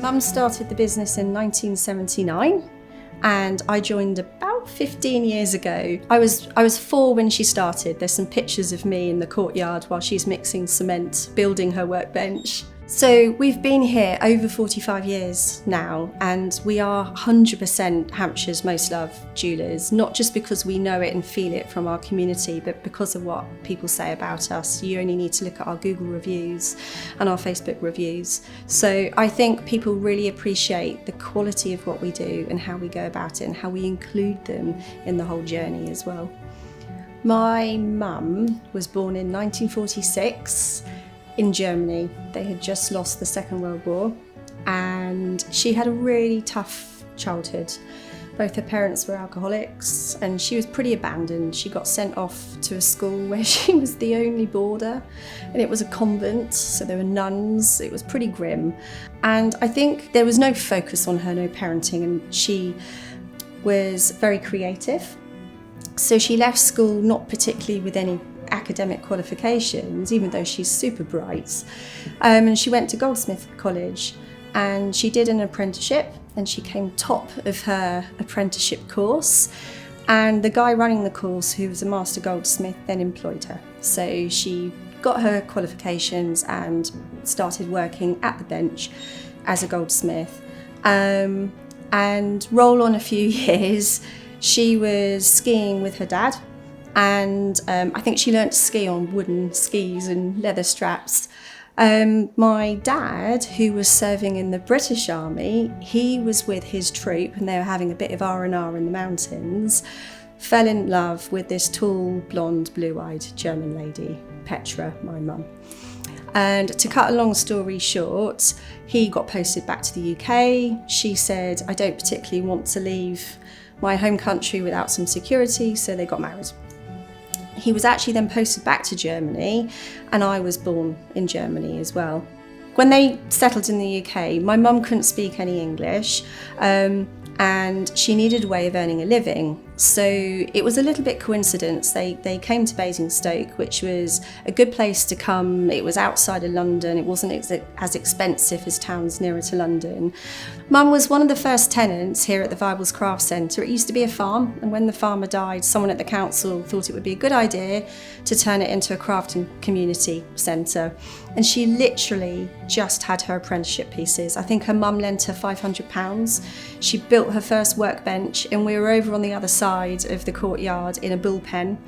Mum started the business in 1979 and I joined about 15 years ago. I was 4 when she started. There's some pictures of me in the courtyard while she's mixing cement, building her workbench. So we've been here over 45 years now, and we are 100% Hampshire's most loved jewellers, not just because we know it and feel it from our community, but because of what people say about us. You only need to look at our Google reviews and our Facebook reviews. So I think people really appreciate the quality of what we do and how we go about it and how we include them in the whole journey as well. My mum was born in 1946. In Germany. They had just lost the Second World War and she had a really tough childhood. Both her parents were alcoholics and she was pretty abandoned. She got sent off to a school where she was the only boarder, and it was a convent, so there were nuns. It was pretty grim, and I think there was no focus on her, no parenting, and she was very creative. So she left school not particularly with any academic qualifications, even though she's super bright, and she went to Goldsmith College and she did an apprenticeship and she came top of her apprenticeship course, and the guy running the course, who was a master goldsmith, then employed her. So she got her qualifications and started working at the bench as a goldsmith, and roll on a few years, she was skiing with her dad. And I think she learnt to ski on wooden skis and leather straps. My dad, who was serving in the British Army, he was with his troop and they were having a bit of R&R in the mountains, fell in love with this tall, blonde, blue-eyed German lady, Petra, my mum. And to cut a long story short, he got posted back to the UK. She said, I don't particularly want to leave my home country without some security, so they got married. He was actually then posted back to Germany, and I was born in Germany as well. When they settled in the UK, my mum couldn't speak any English, and she needed a way of earning a living. So it was a little bit coincidence. They came to Basingstoke, which was a good place to come. It was outside of London. It wasn't as expensive as towns nearer to London. Mum was one of the first tenants here at the Vibles Craft Centre. It used to be a farm, and when the farmer died, someone at the council thought it would be a good idea to turn it into a craft and community centre. And she literally just had her apprenticeship pieces. I think her mum lent her £500. She built her first workbench, and we were over on the other side of the courtyard in a bullpen,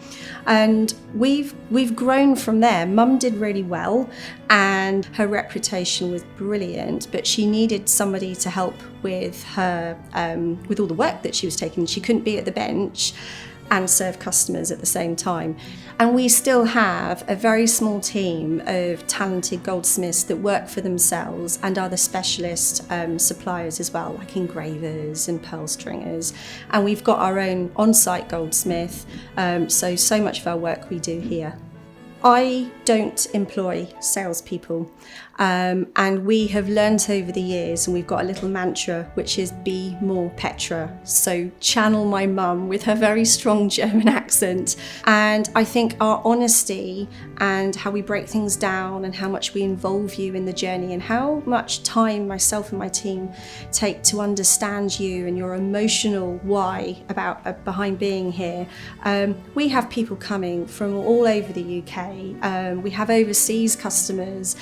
and we've grown from there. Mum did really well and her reputation was brilliant, but she needed somebody to help with her with all the work that she was taking. She couldn't be at the bench and serve customers at the same time. And we still have a very small team of talented goldsmiths that work for themselves and are the specialist suppliers as well, like engravers and pearl stringers. And we've got our own on-site goldsmith, so much of our work we do here. I don't employ salespeople, and we have learnt over the years, and we've got a little mantra, which is be more Petra. So channel my mum with her very strong German accent. And I think our honesty and how we break things down and how much we involve you in the journey and how much time myself and my team take to understand you and your emotional why behind being here. We have people coming from all over the UK. We have overseas customers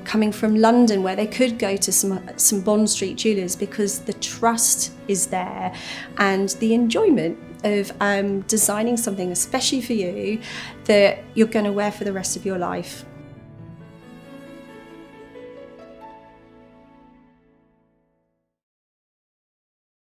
coming from London, where they could go to some Bond Street jewellers because the trust is there and the enjoyment of designing something especially for you that you're going to wear for the rest of your life.